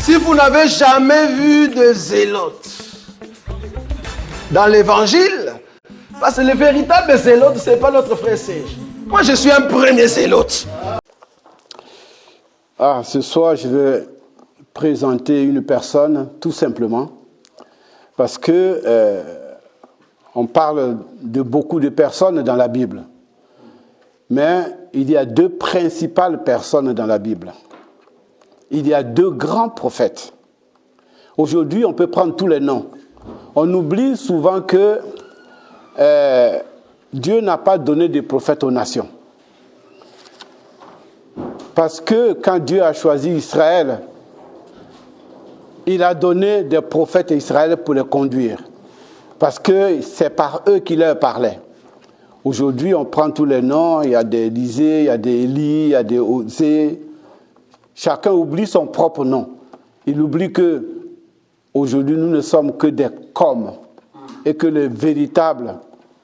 Si vous n'avez jamais vu de zélotes dans l'évangile, parce que le véritable zélote, ce n'est pas notre frère Serge. Moi, je suis un premier zélote. Ce soir, je vais présenter une personne, tout simplement, parce que on parle de beaucoup de personnes dans la Bible. Mais il y a deux principales personnes dans la Bible. Il y a deux grands prophètes. Aujourd'hui, on peut prendre tous les noms. On oublie souvent que Dieu n'a pas donné de prophètes aux nations. Parce que quand Dieu a choisi Israël, il a donné des prophètes à Israël pour les conduire. Parce que c'est par eux qu'il leur parlait. Aujourd'hui, on prend tous les noms, il y a des Élisée, il y a des Élie, il y a des Osée. Chacun oublie son propre nom. Il oublie que aujourd'hui, nous ne sommes que des comme et que le véritable,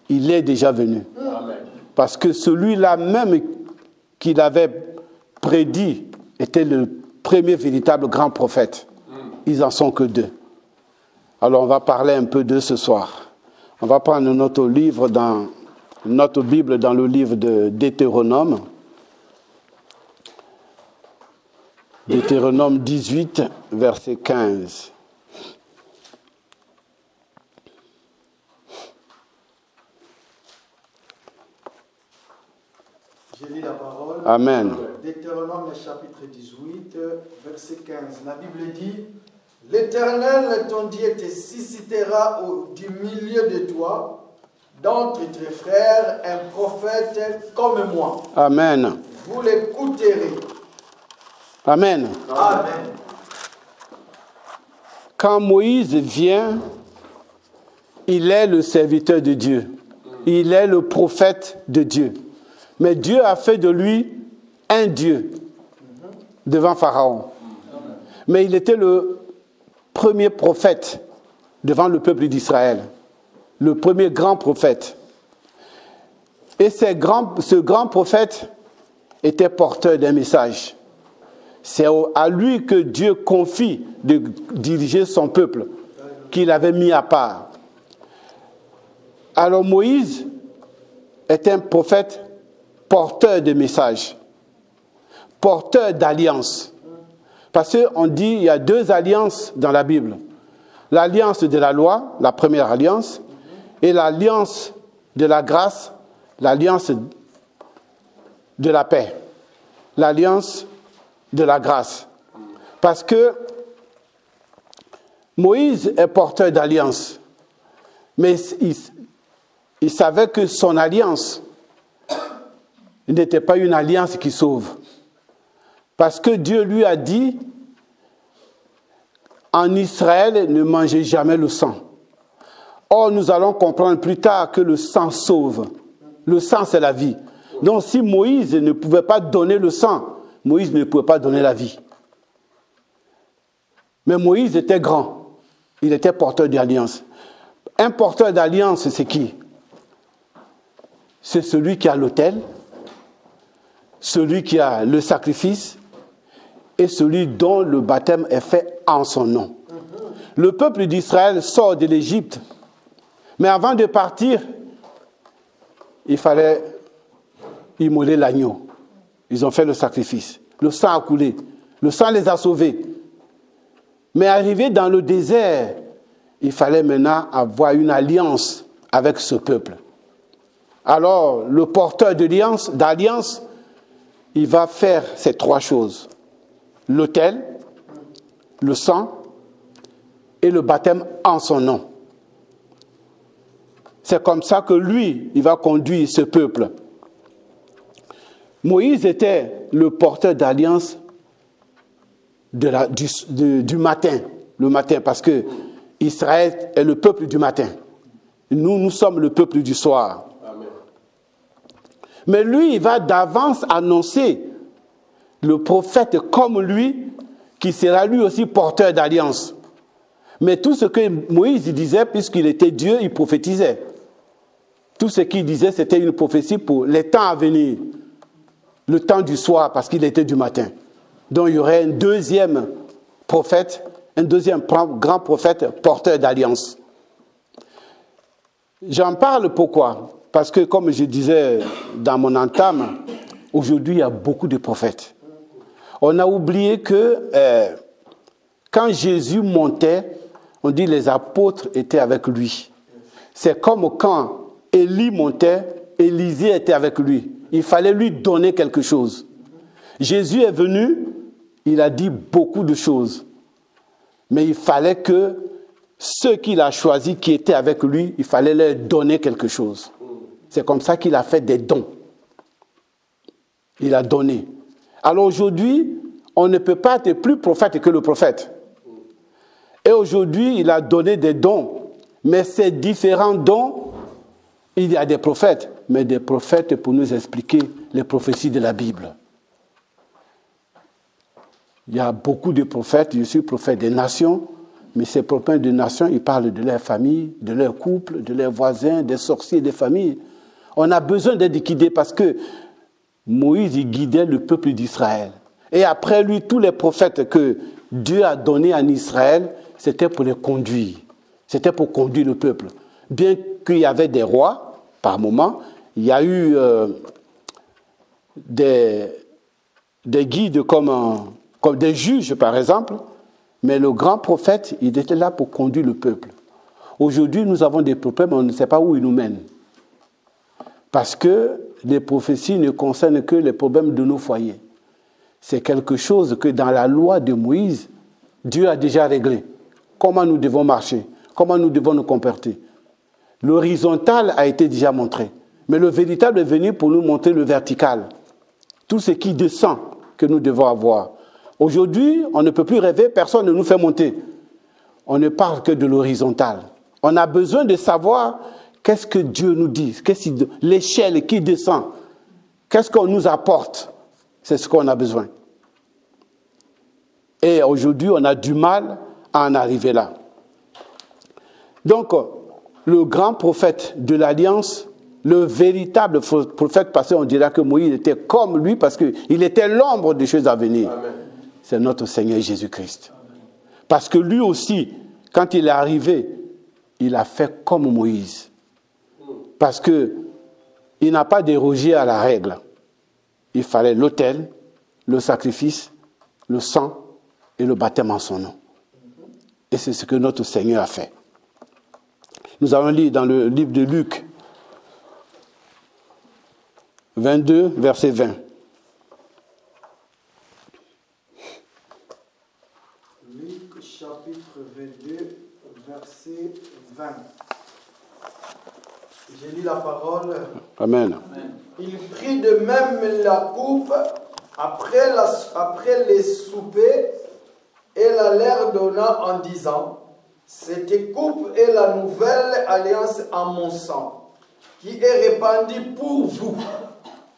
il est déjà venu. Amen. Parce que celui-là même qu'il avait prédit était le premier véritable grand prophète. Ils en sont que deux. Alors on va parler un peu d'eux ce soir. On va prendre notre livre dans notre Bible dans le livre de Deutéronome. Deutéronome 18, verset 15. Je lis la parole. Amen. Deutéronome chapitre 18, verset 15. La Bible dit: L'Éternel, ton Dieu, te suscitera du milieu de toi, d'entre tes frères, un prophète comme moi. Amen. Vous l'écouterez. Amen. Amen. Quand Moïse vient, il est le serviteur de Dieu. Il est le prophète de Dieu. Mais Dieu a fait de lui un Dieu devant Pharaon. Mais il était le premier prophète devant le peuple d'Israël. Le premier grand prophète. Et ce grand prophète était porteur d'un message. C'est à lui que Dieu confie de diriger son peuple, qu'il avait mis à part. Alors Moïse est un prophète porteur de messages, porteur d'alliances. Parce qu'on dit qu'il y a deux alliances dans la Bible. L'alliance de la loi, la première alliance, et l'alliance de la grâce, l'alliance de la paix. L'alliance de la grâce. Parce que Moïse est porteur d'alliance. Mais il savait que son alliance n'était pas une alliance qui sauve. Parce que Dieu lui a dit, en Israël, ne mangez jamais le sang. Or, nous allons comprendre plus tard que le sang sauve. Le sang, c'est la vie. Donc, si Moïse ne pouvait pas donner le sang, Moïse ne pouvait pas donner la vie. Mais Moïse était grand. Il était porteur d'alliance. Un porteur d'alliance, c'est qui? C'est celui qui a l'autel, celui qui a le sacrifice et celui dont le baptême est fait en son nom. Le peuple d'Israël sort de l'Égypte, mais avant de partir, il fallait immoler l'agneau. Ils ont fait le sacrifice. Le sang a coulé. Le sang les a sauvés. Mais arrivé dans le désert, il fallait maintenant avoir une alliance avec ce peuple. Alors, le porteur d'alliance, il va faire ces trois choses. L'autel, le sang et le baptême en son nom. C'est comme ça que lui, il va conduire ce peuple. Moïse était le porteur d'alliance du matin. Le matin, parce que Israël est le peuple du matin. Nous sommes le peuple du soir. Amen. Mais lui, il va d'avance annoncer le prophète comme lui, qui sera lui aussi porteur d'alliance. Mais tout ce que Moïse disait, puisqu'il était Dieu, il prophétisait. Tout ce qu'il disait, c'était une prophétie pour les temps à venir. Le temps du soir, parce qu'il était du matin. Donc il y aurait un deuxième prophète, un deuxième grand prophète porteur d'alliance. J'en parle pourquoi? Parce que, comme je disais dans mon entame, aujourd'hui, il y a beaucoup de prophètes. On a oublié que quand Jésus montait, on dit les apôtres étaient avec lui. C'est comme quand Élie montait, Élisée était avec lui. Il fallait lui donner quelque chose. Jésus est venu, il a dit beaucoup de choses. Mais il fallait que ceux qu'il a choisis, qui étaient avec lui, il fallait leur donner quelque chose. C'est comme ça qu'il a fait des dons. Il a donné. Alors aujourd'hui, on ne peut pas être plus prophète que le prophète. Et aujourd'hui, il a donné des dons. Mais ces différents dons, il y a des prophètes, mais des prophètes pour nous expliquer les prophéties de la Bible. Il y a beaucoup de prophètes, je suis prophète des nations, mais ces prophètes des nations, ils parlent de leur famille, de leur couple, de leurs voisins, des sorciers, des familles. On a besoin d'être guidés parce que Moïse, il guidait le peuple d'Israël. Et après lui, tous les prophètes que Dieu a donnés en Israël, c'était pour les conduire. C'était pour conduire le peuple. Bien qu'il y avait des rois, par moment, il y a eu des guides comme des juges, par exemple, mais le grand prophète, il était là pour conduire le peuple. Aujourd'hui, nous avons des problèmes, on ne sait pas où ils nous mènent. Parce que les prophéties ne concernent que les problèmes de nos foyers. C'est quelque chose que dans la loi de Moïse, Dieu a déjà réglé. Comment nous devons marcher, comment nous devons nous comporter. L'horizontal a été déjà montré. Mais le véritable est venu pour nous montrer le vertical. Tout ce qui descend que nous devons avoir. Aujourd'hui, on ne peut plus rêver, personne ne nous fait monter. On ne parle que de l'horizontal. On a besoin de savoir qu'est-ce que Dieu nous dit, l'échelle qui descend, qu'est-ce qu'on nous apporte. C'est ce qu'on a besoin. Et aujourd'hui, on a du mal à en arriver là. Donc, le grand prophète de l'Alliance, le véritable prophète, parce qu'on dira que Moïse était comme lui, parce qu'il était l'ombre des choses à venir. Amen. C'est notre Seigneur Jésus-Christ. Parce que lui aussi, quand il est arrivé, il a fait comme Moïse. Parce qu'il n'a pas dérogé à la règle. Il fallait l'autel, le sacrifice, le sang et le baptême en son nom. Et c'est ce que notre Seigneur a fait. Nous allons lire dans le livre de Luc, 22, verset 20. Luc, chapitre 22, verset 20. J'ai lu la parole. Amen. Il prit de même la coupe après les soupers et la leur donna en disant: cette coupe est la nouvelle alliance en mon sang, qui est répandue pour vous.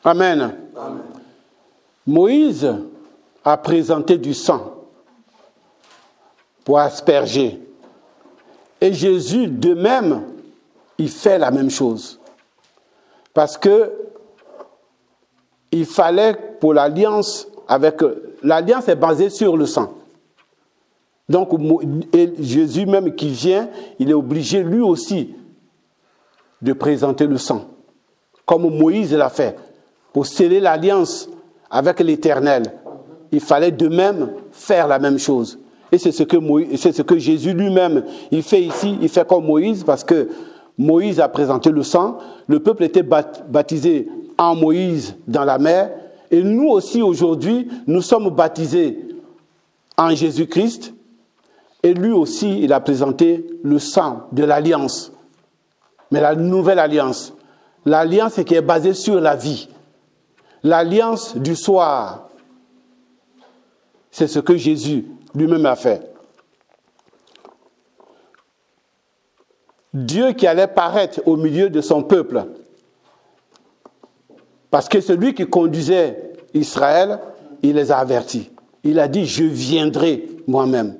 Amen. Amen. Moïse a présenté du sang pour asperger. Et Jésus, de même, il fait la même chose. Parce que il fallait pour l'alliance, l'alliance est basée sur le sang. Donc Jésus même qui vient, il est obligé lui aussi de présenter le sang. Comme Moïse l'a fait. Pour sceller l'alliance avec l'Éternel, il fallait de même faire la même chose. Et c'est ce que Jésus lui-même, il fait ici, il fait comme Moïse, parce que Moïse a présenté le sang, le peuple était baptisé en Moïse dans la mer, et nous aussi aujourd'hui, nous sommes baptisés en Jésus-Christ, et lui aussi, il a présenté le sang de l'alliance, mais la nouvelle alliance. L'alliance qui est basée sur la vie. L'alliance du soir. C'est ce que Jésus lui-même a fait. Dieu qui allait paraître au milieu de son peuple. Parce que celui qui conduisait Israël, il les a avertis. Il a dit, je viendrai moi-même.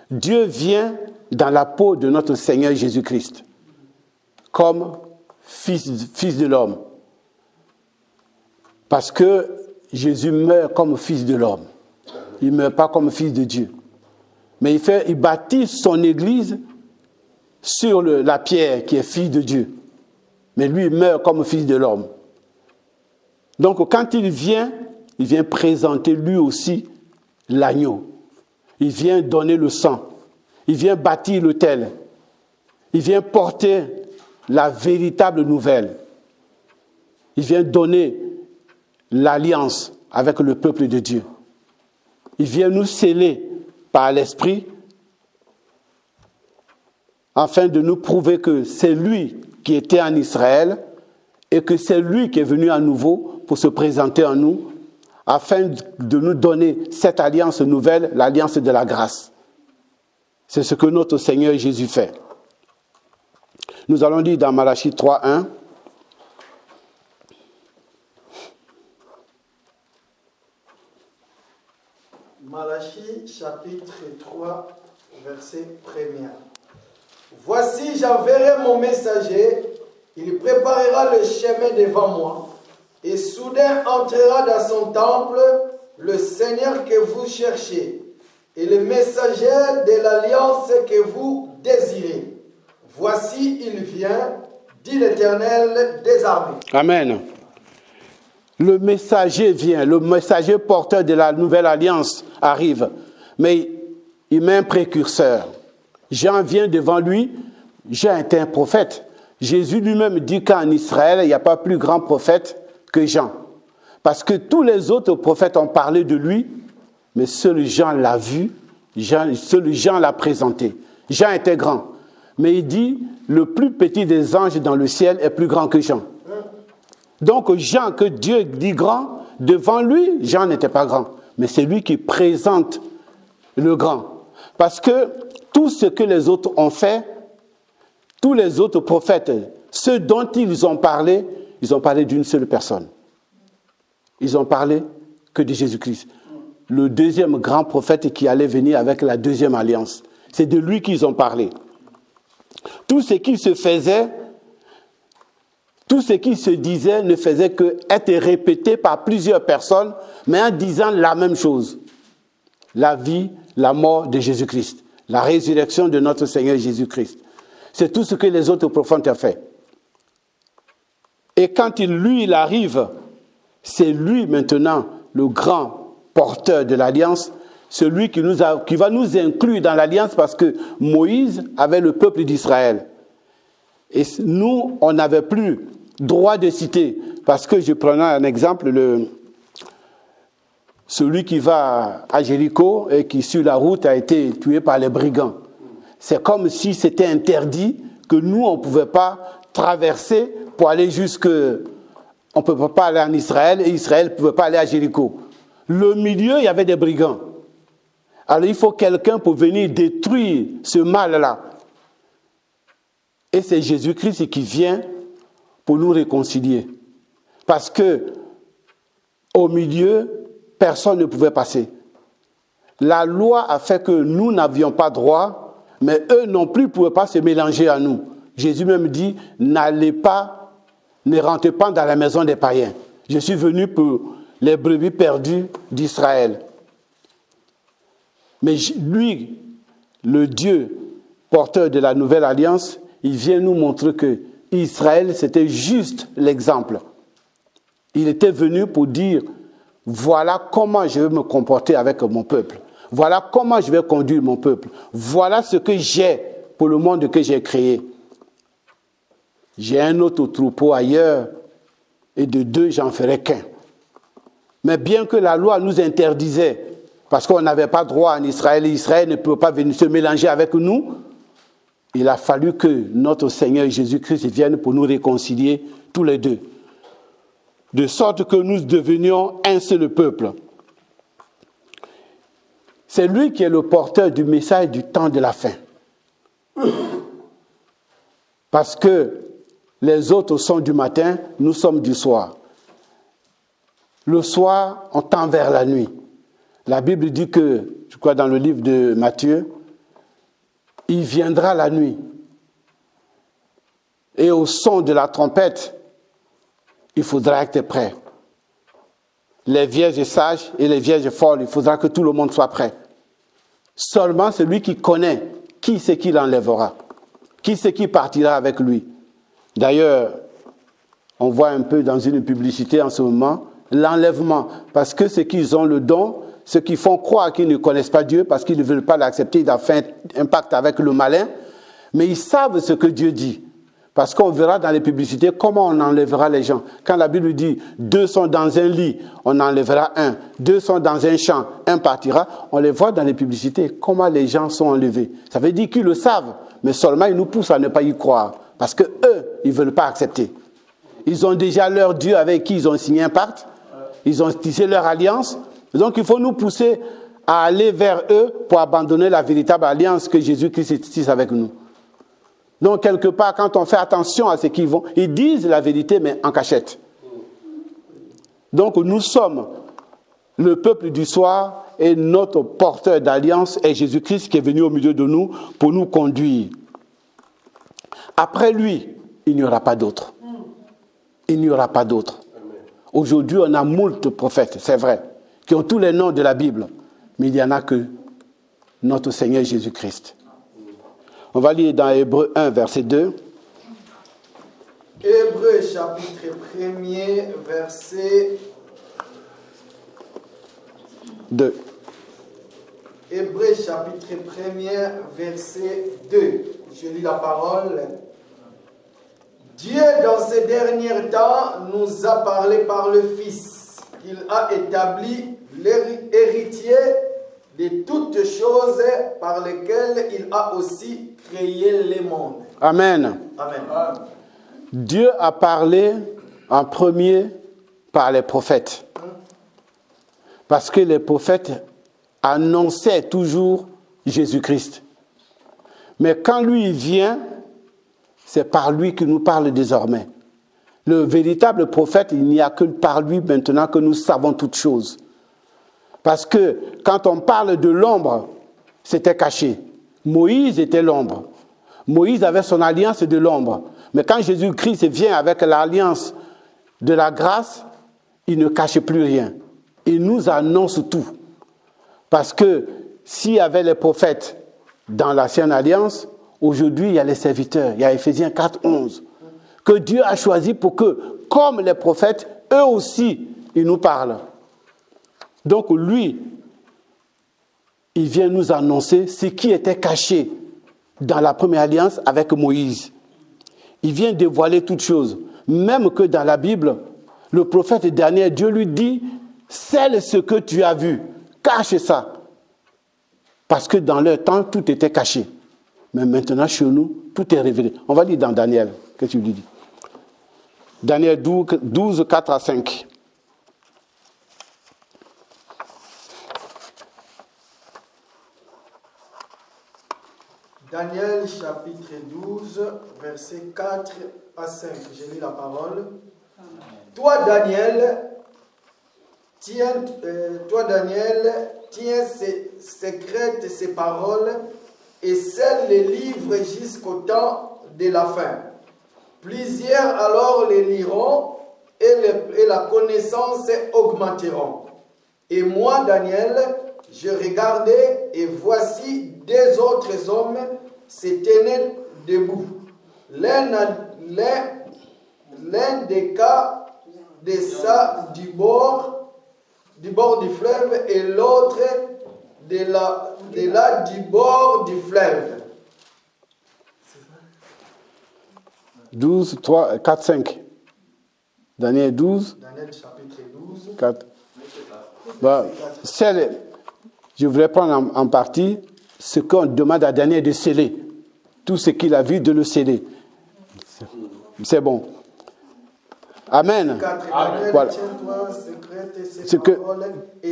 Dieu vient dans la peau de notre Seigneur Jésus-Christ, comme fils de l'homme. Parce que Jésus meurt comme fils de l'homme. Il ne meurt pas comme fils de Dieu. Mais il bâtit son église sur la pierre qui est fille de Dieu. Mais lui, il meurt comme fils de l'homme. Donc, quand il vient présenter lui aussi l'agneau. Il vient donner le sang. Il vient bâtir l'autel. Il vient porter la véritable nouvelle. Il vient donner l'alliance avec le peuple de Dieu. Il vient nous sceller par l'Esprit afin de nous prouver que c'est lui qui était en Israël et que c'est lui qui est venu à nouveau pour se présenter en nous afin de nous donner cette alliance nouvelle, l'alliance de la grâce. C'est ce que notre Seigneur Jésus fait. Nous allons lire dans Malachie 3:1. Malachie chapitre 3, verset 1er. Voici, j'enverrai mon messager, il préparera le chemin devant moi, et soudain entrera dans son temple le Seigneur que vous cherchez, et le messager de l'alliance que vous désirez. Voici, il vient, dit l'Éternel des armées. Amen. Le messager vient, le messager porteur de la nouvelle alliance arrive, mais il met un précurseur. Jean vient devant lui, Jean était un prophète. Jésus lui-même dit qu'en Israël, il n'y a pas plus grand prophète que Jean. Parce que tous les autres prophètes ont parlé de lui, mais seul Jean l'a vu, seul Jean l'a présenté. Jean était grand, mais il dit, le plus petit des anges dans le ciel est plus grand que Jean. Donc Jean, que Dieu dit grand, devant lui, Jean n'était pas grand. Mais c'est lui qui présente le grand. Parce que tout ce que les autres ont fait, tous les autres prophètes, ceux dont ils ont parlé d'une seule personne. Ils ont parlé que de Jésus-Christ. Le deuxième grand prophète qui allait venir avec la deuxième alliance. C'est de lui qu'ils ont parlé. Tout ce qui se faisait, tout ce qui se disait ne faisait qu'être répété par plusieurs personnes, mais en disant la même chose. La vie, la mort de Jésus-Christ. La résurrection de notre Seigneur Jésus-Christ. C'est tout ce que les autres prophètes ont fait. Et quand il arrive, c'est lui maintenant le grand porteur de l'alliance, celui qui va nous inclure dans l'alliance parce que Moïse avait le peuple d'Israël. Et nous, on n'avait plus droit de citer, parce que je prenais un exemple, celui qui va à Jéricho et qui sur la route a été tué par les brigands. C'est comme si c'était interdit que nous, on ne pouvait pas traverser pour aller jusque... On ne peut pas aller en Israël et Israël ne pouvait pas aller à Jéricho. Le milieu, il y avait des brigands. Alors il faut quelqu'un pour venir détruire ce mal-là. Et c'est Jésus-Christ qui vient pour nous réconcilier. Parce que au milieu, personne ne pouvait passer. La loi a fait que nous n'avions pas droit, mais eux non plus ne pouvaient pas se mélanger à nous. Jésus même dit, ne rentrez pas dans la maison des païens. Je suis venu pour les brebis perdues d'Israël. Mais lui, le Dieu porteur de la nouvelle alliance, il vient nous montrer que Israël, c'était juste l'exemple. Il était venu pour dire, voilà comment je vais me comporter avec mon peuple. Voilà comment je vais conduire mon peuple. Voilà ce que j'ai pour le monde que j'ai créé. J'ai un autre troupeau ailleurs et de deux, j'en ferai qu'un. Mais bien que la loi nous interdisait, parce qu'on n'avait pas droit en Israël, et Israël ne pouvait pas venir se mélanger avec nous, il a fallu que notre Seigneur Jésus-Christ vienne pour nous réconcilier tous les deux. De sorte que nous devenions un seul peuple. C'est lui qui est le porteur du message du temps de la fin. Parce que les autres sont du matin, nous sommes du soir. Le soir, on tend vers la nuit. La Bible dit que, je crois dans le livre de Matthieu, il viendra la nuit. Et au son de la trompette, il faudra être prêt. Les vierges sages et les vierges folles, il faudra que tout le monde soit prêt. Seulement celui qui connaît qui c'est qui l'enlèvera, qui c'est qui partira avec lui. D'ailleurs, on voit un peu dans une publicité en ce moment, l'enlèvement, parce que ceux qui ont le don, ceux qui font croire qu'ils ne connaissent pas Dieu, parce qu'ils ne veulent pas l'accepter, ils ont fait un pacte avec le malin, mais ils savent ce que Dieu dit. Parce qu'on verra dans les publicités comment on enlèvera les gens. Quand la Bible dit 2 sont dans un lit, on enlèvera un. 2 sont dans un champ, un partira. On les voit dans les publicités, comment les gens sont enlevés. Ça veut dire qu'ils le savent, mais seulement ils nous poussent à ne pas y croire. Parce que eux, ils ne veulent pas accepter. Ils ont déjà leur Dieu avec qui ils ont signé un pacte. Ils ont tissé leur alliance. Donc il faut nous pousser à aller vers eux pour abandonner la véritable alliance que Jésus-Christ tisse avec nous. Donc, quelque part, quand on fait attention à ce qu'ils vont, ils disent la vérité, mais en cachette. Donc, nous sommes le peuple du soir et notre porteur d'alliance est Jésus-Christ qui est venu au milieu de nous pour nous conduire. Après lui, il n'y aura pas d'autre. Il n'y aura pas d'autre. Aujourd'hui, on a moult prophètes, c'est vrai, qui ont tous les noms de la Bible, mais il n'y en a que notre Seigneur Jésus-Christ. On va lire dans Hébreux 1, verset 2. Hébreux chapitre 1er, verset 2. Hébreux chapitre 1er, verset 2. Je lis la parole. Dieu, dans ces derniers temps, nous a parlé par le Fils, qu'il a établi l'héritier de toutes choses par lesquelles il a aussi créé les mondes. Amen. Amen. Dieu a parlé en premier par les prophètes. Parce que les prophètes annonçaient toujours Jésus-Christ. Mais quand lui vient, c'est par lui qu'il nous parle désormais. Le véritable prophète, il n'y a que par lui maintenant que nous savons toutes choses. Parce que quand on parle de l'ombre, c'était caché. Moïse était l'ombre. Moïse avait son alliance de l'ombre. Mais quand Jésus-Christ vient avec l'alliance de la grâce, il ne cache plus rien. Il nous annonce tout. Parce que s'il y avait les prophètes dans l'ancienne alliance, aujourd'hui il y a les serviteurs. Il y a Éphésiens 4, 11. Que Dieu a choisi pour que, comme les prophètes, eux aussi, ils nous parlent. Donc lui, il vient nous annoncer ce qui était caché dans la première alliance avec Moïse. Il vient dévoiler toutes choses. Même que dans la Bible, le prophète dernier, Dieu lui dit, scelle ce que tu as vu, cache ça. Parce que dans leur temps, tout était caché. Mais maintenant, chez nous, tout est révélé. On va lire dans Daniel, qu'est-ce que tu lui dis? Daniel 12, 4 à 5. Daniel chapitre 12, versets 4 à 5. Je lis la parole. Toi, Daniel, tiens secrètes ces paroles et scelle les livres jusqu'au temps de la fin. Plusieurs alors les liront et la connaissance augmenteront. Et moi, Daniel, je regardais et voici deux autres hommes se tenaient debout. L'un des cas de ça du bord du fleuve et l'autre de là du bord du fleuve. 12, 3, 4, 5. Daniel 12. Daniel chapitre 12. 4. Je voudrais prendre en partie ce qu'on demande à Daniel de sceller. Tout ce qu'il a vu, de le sceller. C'est bon. Amen. Amen. Voilà. Ce que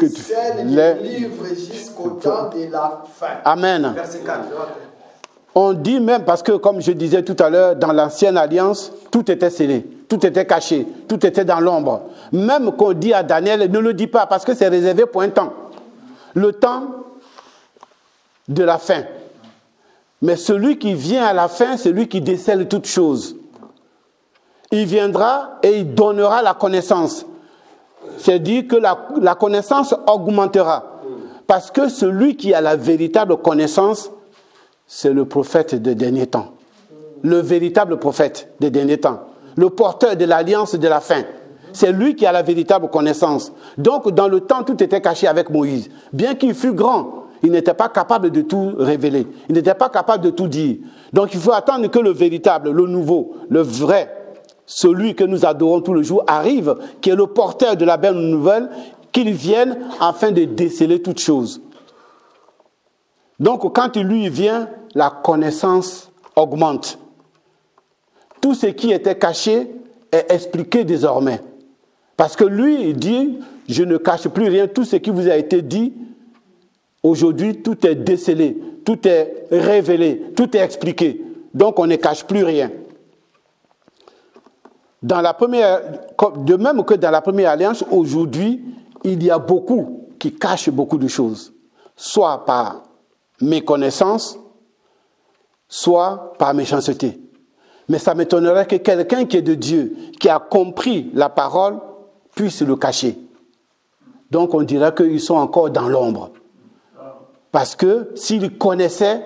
scelle les livres jusqu'au temps de la fin. Amen. Verset 4. On dit même, parce que comme je disais tout à l'heure, dans l'ancienne alliance, tout était scellé, tout était caché, tout était dans l'ombre. Même qu'on dit à Daniel, ne le dis pas, parce que c'est réservé pour un temps. Le temps de la fin. Mais celui qui vient à la fin, c'est lui qui décèle toutes choses. Il viendra et il donnera la connaissance. C'est-à-dire que la connaissance augmentera. Parce que celui qui a la véritable connaissance, c'est le prophète des derniers temps. Le véritable prophète des derniers temps. Le porteur de l'alliance de la fin. C'est lui qui a la véritable connaissance. Donc, dans le temps, tout était caché avec Moïse. Bien qu'il fût grand, il n'était pas capable de tout révéler. Il n'était pas capable de tout dire. Donc, il faut attendre que le véritable, le nouveau, le vrai, celui que nous adorons tous les jours, arrive, qui est le porteur de la belle nouvelle, qu'il vienne afin de déceler toutes choses. Donc, quand lui vient, la connaissance augmente. Tout ce qui était caché est expliqué désormais. Parce que lui, il dit, je ne cache plus rien, tout ce qui vous a été dit, aujourd'hui, tout est décelé, tout est révélé, tout est expliqué. Donc, on ne cache plus rien. De même que dans la première alliance, aujourd'hui, il y a beaucoup qui cachent beaucoup de choses. Soit par méconnaissance, soit par méchanceté. Mais ça m'étonnerait que quelqu'un qui est de Dieu, qui a compris la parole, puisse le cacher. Donc on dirait qu'ils sont encore dans l'ombre. Parce que s'ils connaissaient,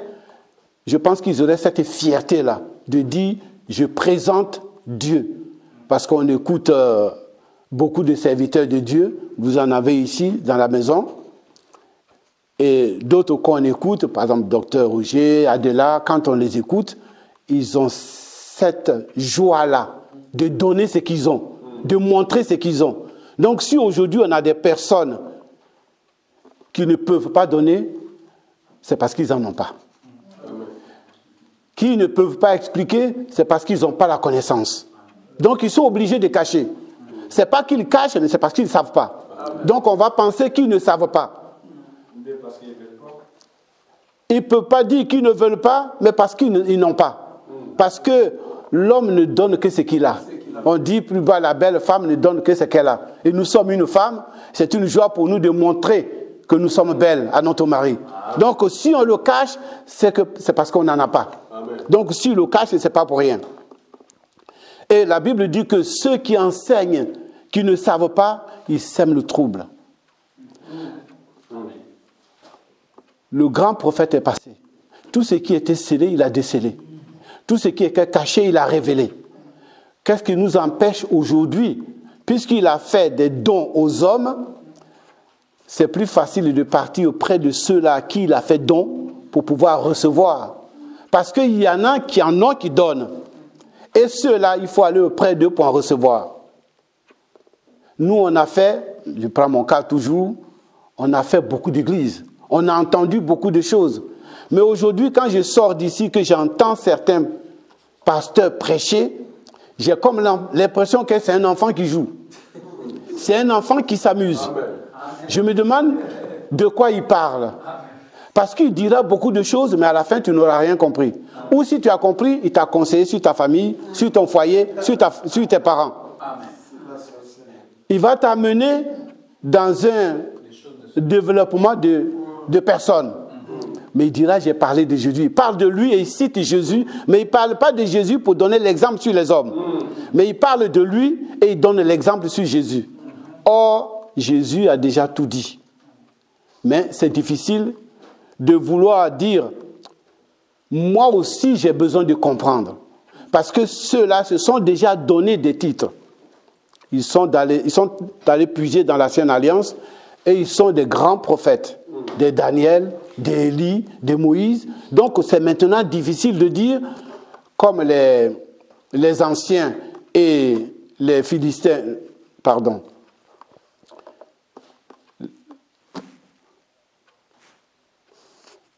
je pense qu'ils auraient cette fierté-là, de dire, je présente Dieu. Parce qu'on écoute beaucoup de serviteurs de Dieu, vous en avez ici dans la maison, et d'autres qu'on écoute, par exemple Dr Roger, Adela, quand on les écoute, ils ont cette joie-là de donner ce qu'ils ont, de montrer ce qu'ils ont. Donc si aujourd'hui on a des personnes qui ne peuvent pas donner, c'est parce qu'ils n'en ont pas. Qui ne peuvent pas expliquer, c'est parce qu'ils n'ont pas la connaissance. Donc ils sont obligés de cacher. Ce n'est pas qu'ils cachent, mais c'est parce qu'ils ne savent pas. Donc on va penser qu'ils ne savent pas. Ils ne peuvent pas dire qu'ils ne veulent pas, mais parce qu'ils n'ont pas. Parce que l'homme ne donne que ce qu'il a. On dit plus bas, la belle femme ne donne que ce qu'elle a. Et nous sommes une femme, c'est une joie pour nous de montrer que nous sommes belles à notre mari. Donc si on le cache, c'est parce qu'on n'en a pas. Donc si on le cache, ce n'est pas pour rien. Et la Bible dit que ceux qui enseignent, qui ne savent pas, ils sèment le trouble. Le grand prophète est passé. Tout ce qui était scellé, il a décelé. Tout ce qui était caché, il a révélé. Qu'est-ce qui nous empêche aujourd'hui? Puisqu'il a fait des dons aux hommes, c'est plus facile de partir auprès de ceux-là à qui il a fait don pour pouvoir recevoir. Parce qu'il y en a qui donnent. Et ceux-là, il faut aller auprès d'eux pour en recevoir. Nous, on a fait, je prends mon cas toujours, on a fait beaucoup d'églises. On a entendu beaucoup de choses. Mais aujourd'hui, quand je sors d'ici, que j'entends certains pasteurs prêcher, j'ai comme l'impression que c'est un enfant qui joue. C'est un enfant qui s'amuse. Je me demande de quoi il parle. Parce qu'il dira beaucoup de choses, mais à la fin, tu n'auras rien compris. Ou si tu as compris, il t'a conseillé sur ta famille, sur ton foyer, sur tes parents. Il va t'amener dans un développement de personnes. Mais il dira, j'ai parlé de Jésus. Il parle de lui et il cite Jésus, mais il ne parle pas de Jésus pour donner l'exemple sur les hommes. Mais il parle de lui et il donne l'exemple sur Jésus. Or, Jésus a déjà tout dit. Mais c'est difficile de vouloir dire, moi aussi j'ai besoin de comprendre. Parce que ceux-là se sont déjà donné des titres. Ils sont allés puiser dans l'Ancienne Alliance et ils sont des grands prophètes, des Daniel, des Élie, des Moïse. Donc c'est maintenant difficile de dire, comme les anciens et les Philistins,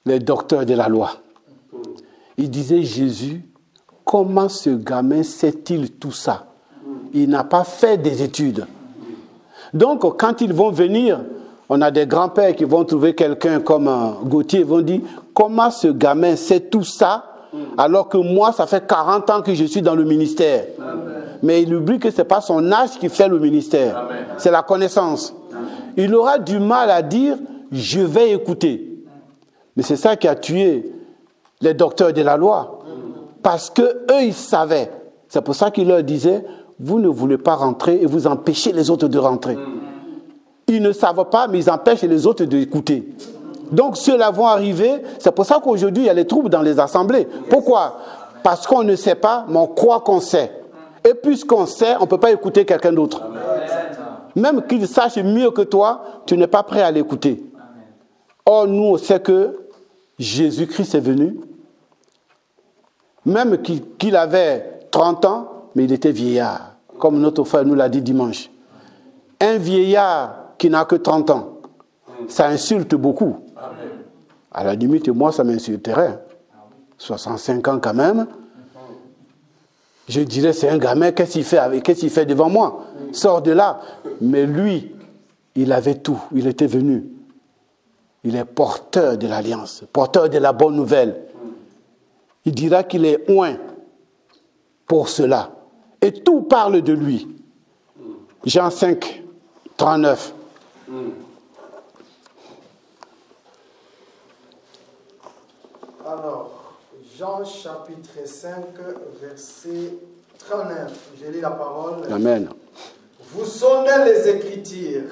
les docteurs de la loi. Ils disaient, Jésus, comment ce gamin sait-il tout ça? Il n'a pas fait des études. Donc, quand ils vont venir, on a des grands-pères qui vont trouver quelqu'un comme Gauthier, ils vont dire, comment ce gamin sait tout ça, alors que moi, ça fait 40 ans que je suis dans le ministère. Amen. Mais il oublie que ce n'est pas son âge qui fait le ministère. Amen. C'est la connaissance. Il aura du mal à dire, je vais écouter. Mais c'est ça qui a tué les docteurs de la loi. Parce qu'eux, ils savaient. C'est pour ça qu'il leur disait, vous ne voulez pas rentrer et vous empêchez les autres de rentrer. Ils ne savent pas, mais ils empêchent les autres d'écouter. Donc ceux-là vont arriver. C'est pour ça qu'aujourd'hui, il y a les troubles dans les assemblées. Pourquoi? Parce qu'on ne sait pas, mais on croit qu'on sait. Et puisqu'on sait, on ne peut pas écouter quelqu'un d'autre. Même qu'il sache mieux que toi, tu n'es pas prêt à l'écouter. Or, nous, on sait que Jésus-Christ est venu. Même qu'il avait 30 ans, mais il était vieillard. Comme notre frère nous l'a dit dimanche. Un vieillard qui n'a que 30 ans, ça insulte beaucoup. À la limite, moi, ça m'insulterait. 65 ans quand même. Je dirais, c'est un gamin, qu'est-ce qu'il fait devant moi? Sors de là. Mais lui, il avait tout. Il était venu. Il est porteur de l'alliance, porteur de la bonne nouvelle. Il dira qu'il est oint pour cela. Et tout parle de lui. Jean 5, 39. Alors, Jean chapitre 5, verset 39. Je lis la parole. Amen. Vous sonnez les Écritures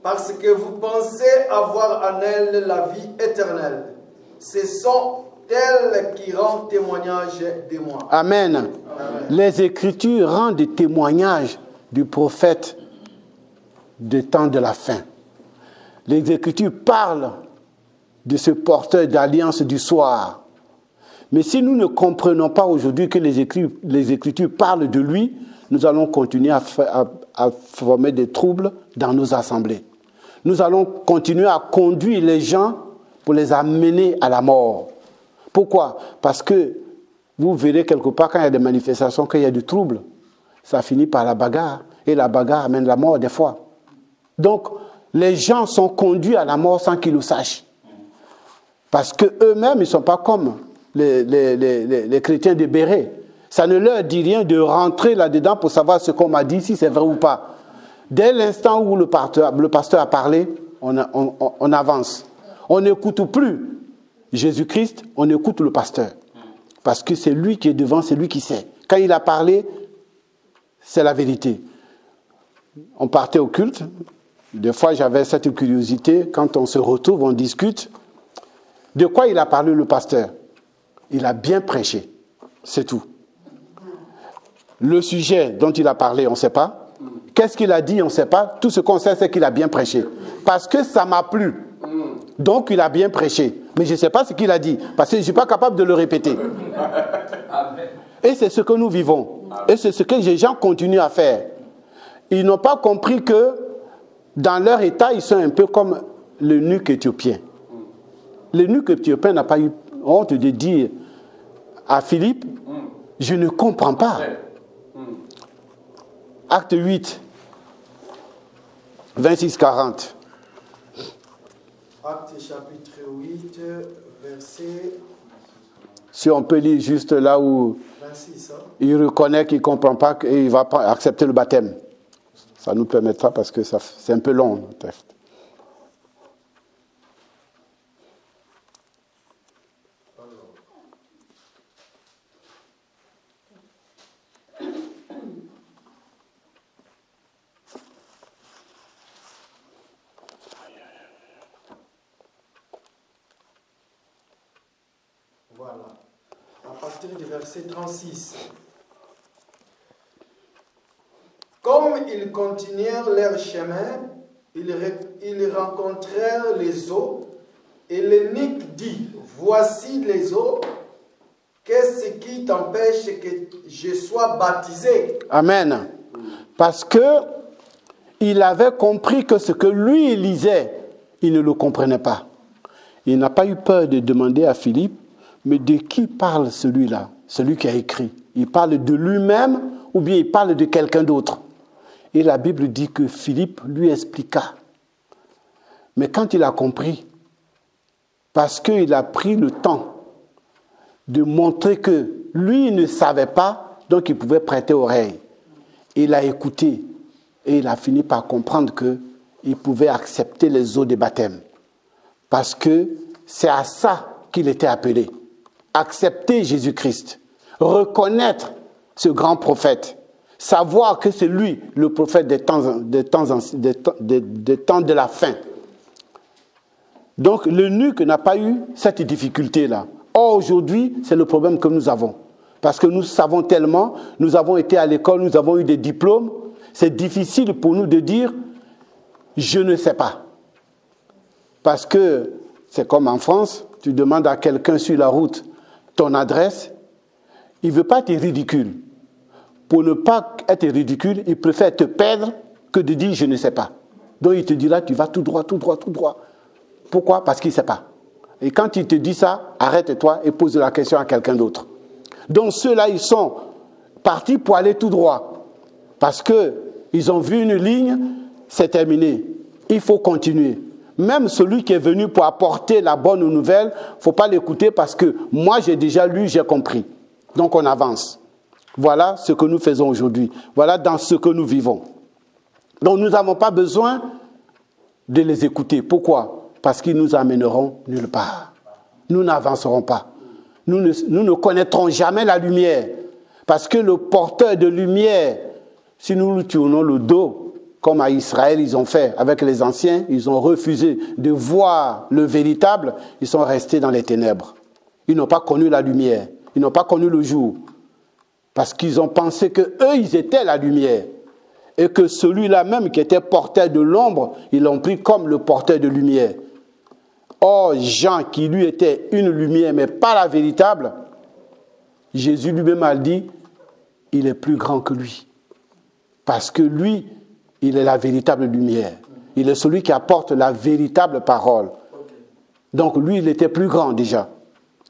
parce que vous pensez avoir en elles la vie éternelle. Ce sont elles qui rendent témoignage de moi. Amen. Amen. Les Écritures rendent des témoignages du prophète du temps de la fin. Les Écritures parlent de ce porteur d'alliance du soir. Mais si nous ne comprenons pas aujourd'hui que les Écritures parlent de lui, nous allons continuer à former des troubles dans nos assemblées. Nous allons continuer à conduire les gens pour les amener à la mort. Pourquoi? Parce que vous verrez quelque part quand il y a des manifestations, qu'il y a du trouble, ça finit par la bagarre. Et la bagarre amène la mort des fois. Donc, les gens sont conduits à la mort sans qu'ils le sachent. Parce qu'eux-mêmes, ils ne sont pas comme les chrétiens de Béret. Ça ne leur dit rien de rentrer là-dedans pour savoir ce qu'on m'a dit, si c'est vrai ou pas. Dès l'instant où le pasteur a parlé, on avance. On n'écoute plus Jésus-Christ, on écoute le pasteur. Parce que c'est lui qui est devant, c'est lui qui sait. Quand il a parlé, c'est la vérité. On partait au culte. Des fois, j'avais cette curiosité. Quand on se retrouve, on discute. De quoi il a parlé, le pasteur? Il a bien prêché. C'est tout. Le sujet dont il a parlé, on ne sait pas. Qu'est-ce qu'il a dit, on ne sait pas. Tout ce qu'on sait, c'est qu'il a bien prêché. Parce que ça m'a plu. Donc, il a bien prêché. Mais je ne sais pas ce qu'il a dit. Parce que je ne suis pas capable de le répéter. Et c'est ce que nous vivons. Et c'est ce que les gens continuent à faire. Ils n'ont pas compris que dans leur état, ils sont un peu comme l'eunuque éthiopien. L'eunuque éthiopien n'a pas eu honte de dire à Philippe, je ne comprends pas. Acte 8, 26-40. Acte chapitre 8, verset Si on peut lire juste là où 26. il reconnaît qu'il ne comprend pas et il va pas accepter le baptême. Ça nous permettra parce que c'est un peu long le texte. Voilà. À partir du verset 36. Comme ils continuèrent leur chemin, ils rencontrèrent les eaux, et l'eunuque dit, voici les eaux, qu'est-ce qui t'empêche que je sois baptisé? Amen. Parce que il avait compris que ce que lui il lisait, il ne le comprenait pas. Il n'a pas eu peur de demander à Philippe, mais de qui parle celui-là, celui qui a écrit? Il parle de lui-même ou bien il parle de quelqu'un d'autre? Et la Bible dit que Philippe lui expliqua. Mais quand il a compris, parce qu'il a pris le temps de montrer que lui ne savait pas, donc il pouvait prêter oreille. Il a écouté et il a fini par comprendre qu'il pouvait accepter les eaux de baptême. Parce que c'est à ça qu'il était appelé. Accepter Jésus-Christ. Reconnaître ce grand prophète. Savoir que c'est lui, le prophète des temps de la fin. Donc l'eunuque n'a pas eu cette difficulté-là. Or aujourd'hui, c'est le problème que nous avons. Parce que nous savons tellement, nous avons été à l'école, nous avons eu des diplômes. C'est difficile pour nous de dire « je ne sais pas ». Parce que c'est comme en France, tu demandes à quelqu'un sur la route ton adresse, il ne veut pas être ridicule. Pour ne pas être ridicule, il préfère te perdre que de dire « je ne sais pas ». Donc il te dira « tu vas tout droit, tout droit, tout droit ». Pourquoi? Parce qu'il ne sait pas. Et quand il te dit ça, arrête-toi et pose la question à quelqu'un d'autre. Donc ceux-là, ils sont partis pour aller tout droit. Parce qu'ils ont vu une ligne, c'est terminé. Il faut continuer. Même celui qui est venu pour apporter la bonne nouvelle, il ne faut pas l'écouter parce que moi j'ai déjà lu, j'ai compris. Donc on avance. Voilà ce que nous faisons aujourd'hui. Voilà dans ce que nous vivons. Donc nous n'avons pas besoin de les écouter. Pourquoi? Parce qu'ils nous amèneront nulle part. Nous n'avancerons pas. Nous ne connaîtrons jamais la lumière. Parce que le porteur de lumière, si nous lui tournons le dos, comme à Israël ils ont fait avec les anciens, ils ont refusé de voir le véritable, ils sont restés dans les ténèbres. Ils n'ont pas connu la lumière, ils n'ont pas connu le jour. Parce qu'ils ont pensé qu'eux, ils étaient la lumière. Et que celui-là même qui était porteur de l'ombre, ils l'ont pris comme le porteur de lumière. Or, Jean, qui lui était une lumière, mais pas la véritable, Jésus lui-même a dit, il est plus grand que lui. Parce que lui, il est la véritable lumière. Il est celui qui apporte la véritable parole. Donc lui, il était plus grand déjà.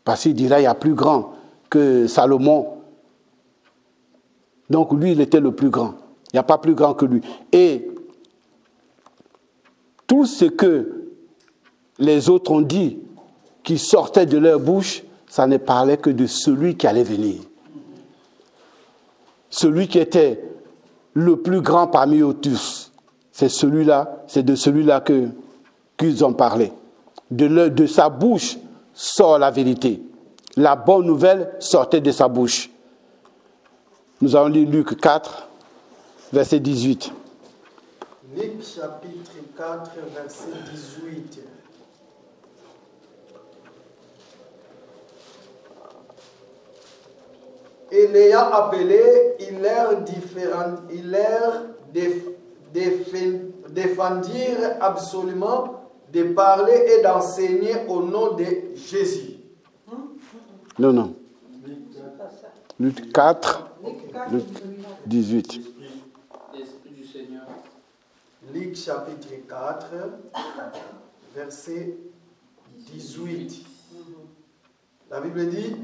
Parce qu'il dit là, il y a plus grand que Salomon. Donc lui, il était le plus grand. Il n'y a pas plus grand que lui. Et tout ce que les autres ont dit, qui sortait de leur bouche, ça ne parlait que de celui qui allait venir. Celui qui était le plus grand parmi eux tous. C'est celui-là, c'est de celui-là qu'ils ont parlé. De sa bouche sort la vérité. La bonne nouvelle sortait de sa bouche. Nous allons lire Luc 4, verset 18. Luc chapitre 4, verset 18. Et l'ayant appelé, il leur défendirent absolument de parler et d'enseigner au nom de Jésus. Non. Luc 4, Luc 18. L'Esprit du Seigneur. Luc chapitre 4, verset 18. La Bible dit: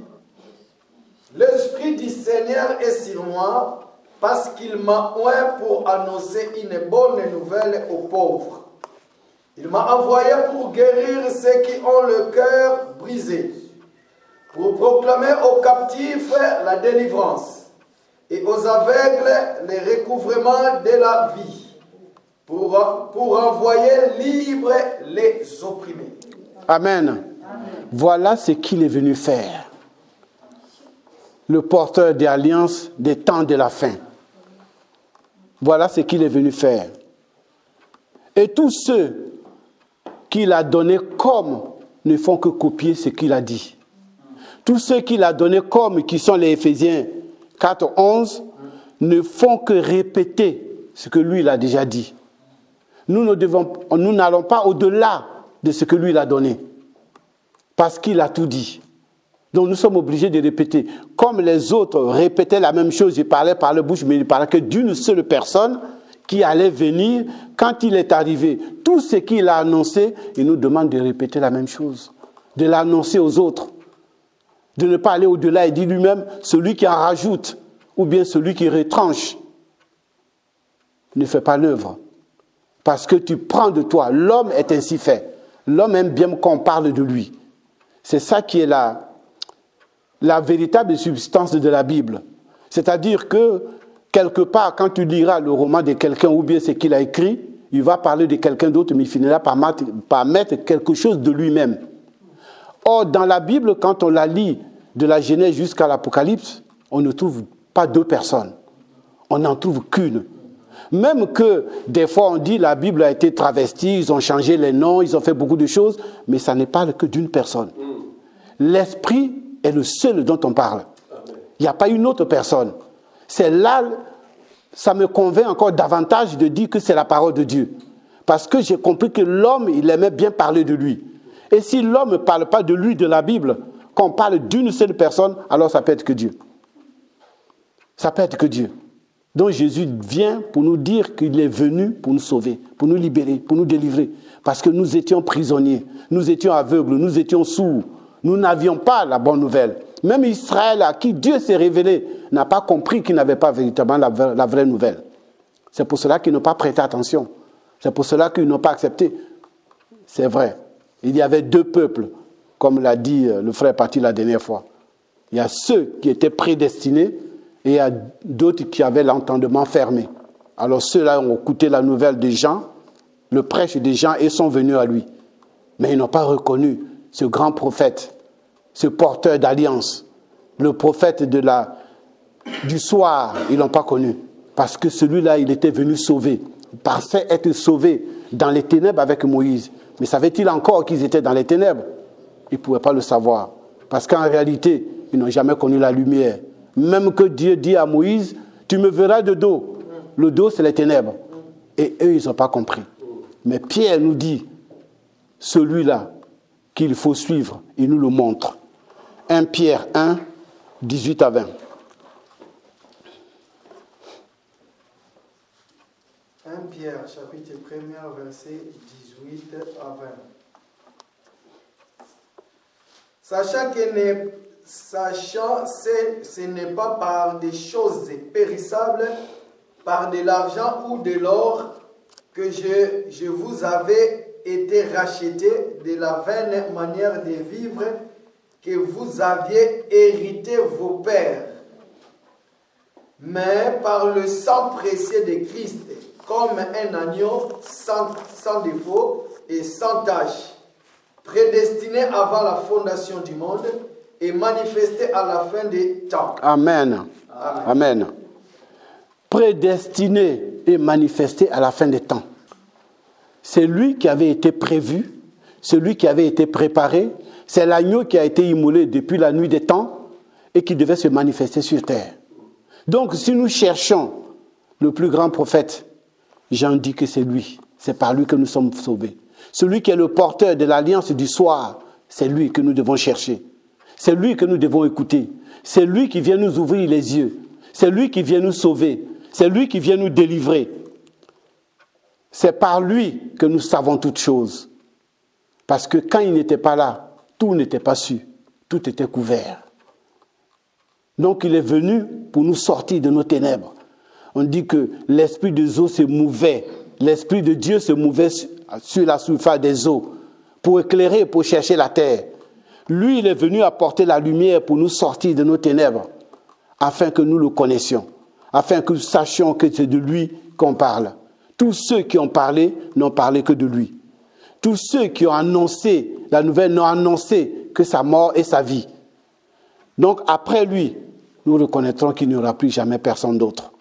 l'Esprit du Seigneur est sur moi, parce qu'il m'a oint pour annoncer une bonne nouvelle aux pauvres. Il m'a envoyé pour guérir ceux qui ont le cœur brisé, pour proclamer aux captifs la délivrance, et aux aveugles le recouvrement de la vie, pour envoyer libres les opprimés. Amen. Amen. Voilà ce qu'il est venu faire. Le porteur des alliances des temps de la fin. Voilà ce qu'il est venu faire. Et tous ceux qu'il a donnés comme ne font que copier ce qu'il a dit. Tous ceux qu'il a donnés comme, qui sont les Éphésiens 4, 11, ne font que répéter ce que lui il a déjà dit. Nous n'allons pas au-delà de ce que lui il a donné. Parce qu'il a tout dit. Donc nous sommes obligés de répéter. Comme les autres répétaient la même chose, ils parlaient par leur bouche, mais ils parlaient que d'une seule personne qui allait venir. Quand il est arrivé, tout ce qu'il a annoncé, il nous demande de répéter la même chose, de l'annoncer aux autres, de ne pas aller au-delà et dire lui-même, celui qui en rajoute, ou bien celui qui retranche, ne fait pas l'œuvre. Parce que tu prends de toi, l'homme est ainsi fait. L'homme aime bien qu'on parle de lui. C'est ça qui est la véritable substance de la Bible. C'est-à-dire que, quelque part, quand tu liras le roman de quelqu'un ou bien ce qu'il a écrit, il va parler de quelqu'un d'autre, mais il finira par mettre quelque chose de lui-même. Or, dans la Bible, quand on la lit de la Genèse jusqu'à l'Apocalypse, on ne trouve pas deux personnes. On n'en trouve qu'une. Même que des fois on dit la Bible a été travestie, ils ont changé les noms, ils ont fait beaucoup de choses, mais ça ne parle que d'une personne. L'Esprit est le seul dont on parle. Il n'y a pas une autre personne. C'est là, ça me convainc encore davantage de dire que c'est la parole de Dieu. Parce que j'ai compris que l'homme, il aimait bien parler de lui. Et si l'homme ne parle pas de lui, de la Bible, qu'on parle d'une seule personne, alors ça peut être que Dieu. Ça peut être que Dieu. Donc Jésus vient pour nous dire qu'il est venu pour nous sauver, pour nous libérer, pour nous délivrer. Parce que nous étions prisonniers, nous étions aveugles, nous étions sourds. Nous n'avions pas la bonne nouvelle. Même Israël, à qui Dieu s'est révélé, n'a pas compris qu'il n'avait pas véritablement la vraie nouvelle. C'est pour cela qu'ils n'ont pas prêté attention. C'est pour cela qu'ils n'ont pas accepté. C'est vrai. Il y avait deux peuples, comme l'a dit le frère Paty la dernière fois. Il y a ceux qui étaient prédestinés et il y a d'autres qui avaient l'entendement fermé. Alors ceux-là ont écouté la nouvelle des gens, le prêche des gens et sont venus à lui. Mais ils n'ont pas reconnu ce grand prophète, ce porteur d'alliance, le prophète du soir, ils ne l'ont pas connu. Parce que celui-là, il était venu sauver. Il pensait être sauvé dans les ténèbres avec Moïse. Mais savait-il encore qu'ils étaient dans les ténèbres? Ils ne pouvaient pas le savoir. Parce qu'en réalité, ils n'ont jamais connu la lumière. Même que Dieu dit à Moïse, tu me verras de dos. Le dos, c'est les ténèbres. Et eux, ils n'ont pas compris. Mais Pierre nous dit, celui-là qu'il faut suivre, il nous le montre. 1 Pierre 1, 18 à 20. 1 Pierre, chapitre 1er, verset 18 à 20. Sachant ce n'est pas par des choses périssables, par de l'argent ou de l'or, que je vous avais été racheté de la vaine manière de vivre que vous aviez hérité vos pères, mais par le sang précieux de Christ, comme un agneau sans défaut et sans tache, prédestiné avant la fondation du monde et manifesté à la fin des temps. Amen. Amen. Amen. Prédestiné et manifesté à la fin des temps. C'est lui qui avait été prévu, c'est lui qui avait été préparé, c'est l'agneau qui a été immolé depuis la nuit des temps et qui devait se manifester sur terre. Donc si nous cherchons le plus grand prophète, Jean dit que c'est lui, c'est par lui que nous sommes sauvés. Celui qui est le porteur de l'alliance du soir, c'est lui que nous devons chercher. C'est lui que nous devons écouter. C'est lui qui vient nous ouvrir les yeux. C'est lui qui vient nous sauver. C'est lui qui vient nous délivrer. C'est par lui que nous savons toutes choses. Parce que quand il n'était pas là, tout n'était pas su. Tout était couvert. Donc il est venu pour nous sortir de nos ténèbres. On dit que l'esprit des eaux se mouvait. L'esprit de Dieu se mouvait sur la surface des eaux pour éclairer, pour chercher la terre. Lui, il est venu apporter la lumière pour nous sortir de nos ténèbres, afin que nous le connaissions, afin que nous sachions que c'est de lui qu'on parle. Tous ceux qui ont parlé n'ont parlé que de lui. Tous ceux qui ont annoncé la nouvelle n'ont annoncé que sa mort et sa vie. Donc après lui, nous reconnaîtrons qu'il n'y aura plus jamais personne d'autre.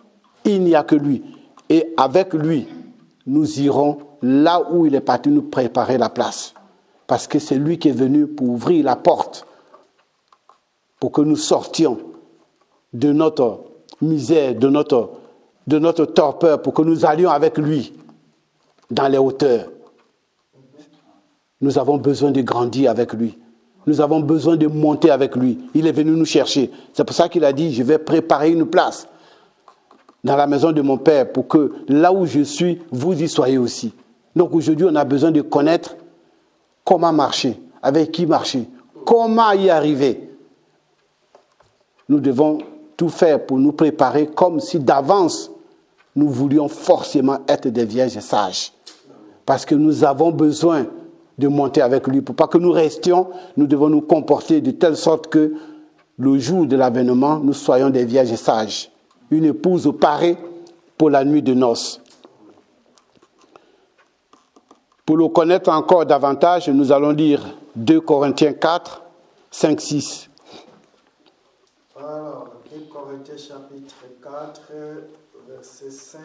Il n'y a que lui. Et avec lui, nous irons là où il est parti nous préparer la place. Parce que c'est lui qui est venu pour ouvrir la porte, pour que nous sortions de notre misère, de notre torpeur, pour que nous allions avec lui dans les hauteurs. Nous avons besoin de grandir avec lui. Nous avons besoin de monter avec lui. Il est venu nous chercher. C'est pour ça qu'il a dit, je vais préparer une place dans la maison de mon Père pour que là où je suis, vous y soyez aussi. Donc aujourd'hui, on a besoin de connaître comment marcher, avec qui marcher, comment y arriver. Nous devons tout faire pour nous préparer comme si d'avance nous voulions forcément être des vierges sages. Parce que nous avons besoin de monter avec lui. Pour pas que nous restions, nous devons nous comporter de telle sorte que le jour de l'avènement, nous soyons des vierges sages. Une épouse parée pour la nuit de noces. Pour le connaître encore davantage, nous allons lire 2 Corinthiens 4, 5, 6. Alors, 2 Corinthiens chapitre 4, versets 5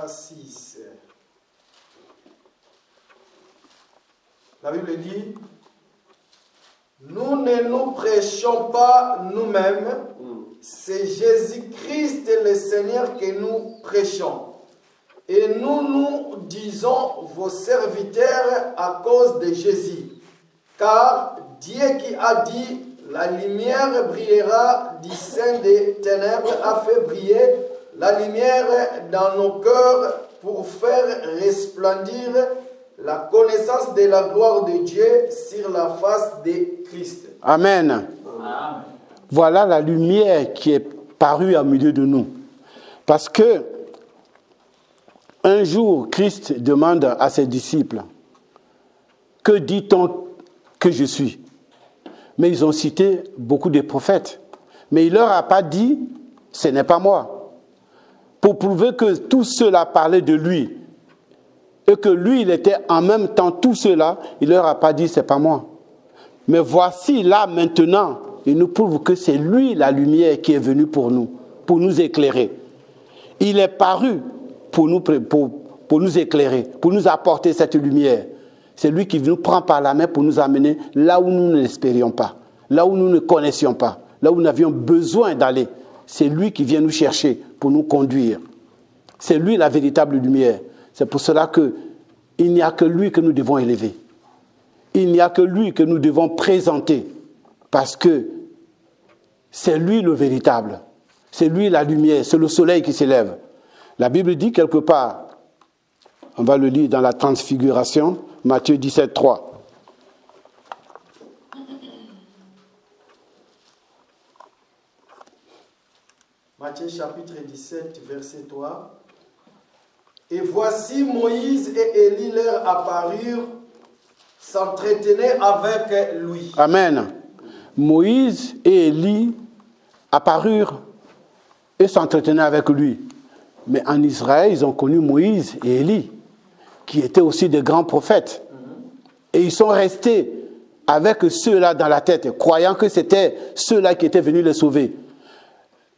à 6. La Bible dit, nous ne nous prêchons pas nous-mêmes, c'est Jésus-Christ le Seigneur que nous prêchons. Et nous disons vos serviteurs à cause de Jésus. Car Dieu qui a dit, la lumière brillera du sein des ténèbres, a fait briller la lumière dans nos cœurs pour faire resplendir la connaissance de la gloire de Dieu sur la face de Christ. Amen. Amen. Voilà la lumière qui est parue au milieu de nous. Parce que un jour, Christ demande à ses disciples, que dit-on que je suis? Mais ils ont cité beaucoup de prophètes. Mais il ne leur a pas dit, ce n'est pas moi. Pour prouver que tout cela parlait de lui. Et que lui, il était en même temps tout cela, il ne leur a pas dit, c'est pas moi. Mais voici là maintenant, il nous prouve que c'est lui la lumière qui est venue pour nous éclairer. Il est paru pour nous éclairer, pour nous apporter cette lumière. C'est lui qui nous prend par la main pour nous amener là où nous ne l'espérions pas, là où nous ne connaissions pas, là où nous avions besoin d'aller. C'est lui qui vient nous chercher pour nous conduire. C'est lui la véritable lumière. C'est pour cela qu'il n'y a que lui que nous devons élever. Il n'y a que lui que nous devons présenter, parce que c'est lui le véritable. C'est lui la lumière, c'est le soleil qui s'élève. La Bible dit quelque part, on va le lire dans la Transfiguration, Matthieu 17, 3. Matthieu chapitre 17, verset 3. Et voici Moïse et Élie leur apparurent, s'entretenaient avec lui. Amen. Moïse et Élie apparurent et s'entretenaient avec lui. Mais en Israël, ils ont connu Moïse et Élie, qui étaient aussi des grands prophètes. Et ils sont restés avec ceux-là dans la tête, croyant que c'était ceux-là qui étaient venus les sauver.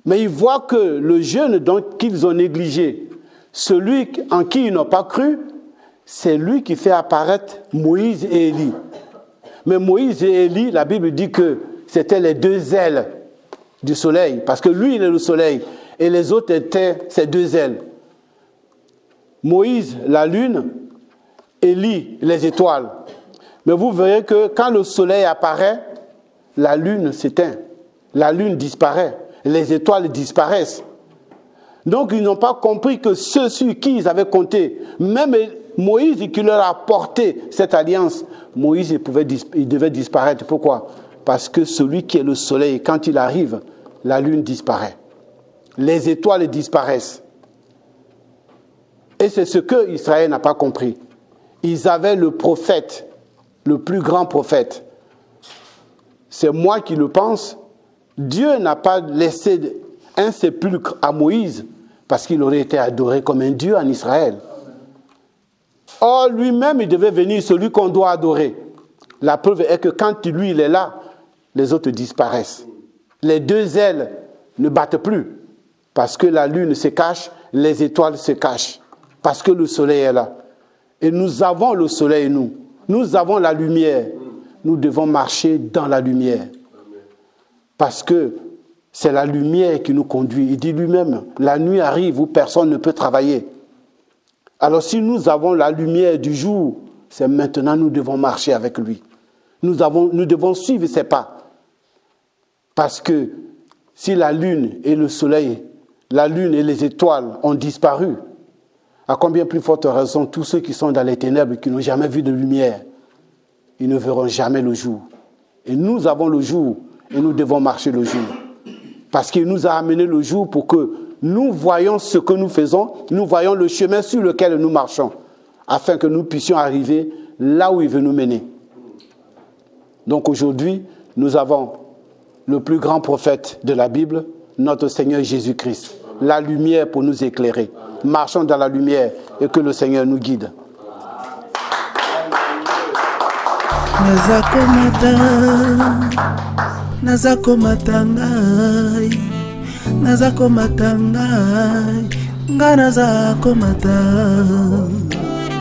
Mais ils voient que le jeune qu'ils ont négligé, celui en qui ils n'ont pas cru, c'est lui qui fait apparaître Moïse et Élie. Mais Moïse et Élie, la Bible dit que c'était les deux ailes du soleil, parce que lui, il est le soleil, et les autres étaient ses deux ailes. Moïse, la lune, Élie, les étoiles. Mais vous verrez que quand le soleil apparaît, la lune s'éteint, la lune disparaît, les étoiles disparaissent. Donc ils n'ont pas compris que ceux sur qui ils avaient compté, même Moïse qui leur a porté cette alliance, Moïse il devait disparaître. Pourquoi? Parce que celui qui est le soleil, quand il arrive, la lune disparaît. Les étoiles disparaissent. Et c'est ce que Israël n'a pas compris. Ils avaient le prophète, le plus grand prophète. C'est moi qui le pense. Dieu n'a pas laissé un sépulcre à Moïse parce qu'il aurait été adoré comme un Dieu en Israël. Or, lui-même, il devait venir, celui qu'on doit adorer. La preuve est que quand lui, il est là, les autres disparaissent. Les deux ailes ne battent plus parce que la lune se cache, les étoiles se cachent parce que le soleil est là. Et nous avons le soleil, nous. Nous avons la lumière. Nous devons marcher dans la lumière. Parce que c'est la lumière qui nous conduit. Il dit lui-même, la nuit arrive où personne ne peut travailler. Alors si nous avons la lumière du jour, c'est maintenant nous devons marcher avec lui. Nous devons suivre ses pas. Parce que si la lune et le soleil, la lune et les étoiles ont disparu, à combien plus forte raison tous ceux qui sont dans les ténèbres, qui n'ont jamais vu de lumière, ils ne verront jamais le jour. Et nous avons le jour et nous devons marcher le jour. Parce qu'il nous a amené le jour pour que nous voyions ce que nous faisons, nous voyions le chemin sur lequel nous marchons, afin que nous puissions arriver là où il veut nous mener. Donc aujourd'hui, nous avons le plus grand prophète de la Bible, notre Seigneur Jésus-Christ, la lumière pour nous éclairer. Marchons dans la lumière et que le Seigneur nous guide. Nazako matangai ngana za komata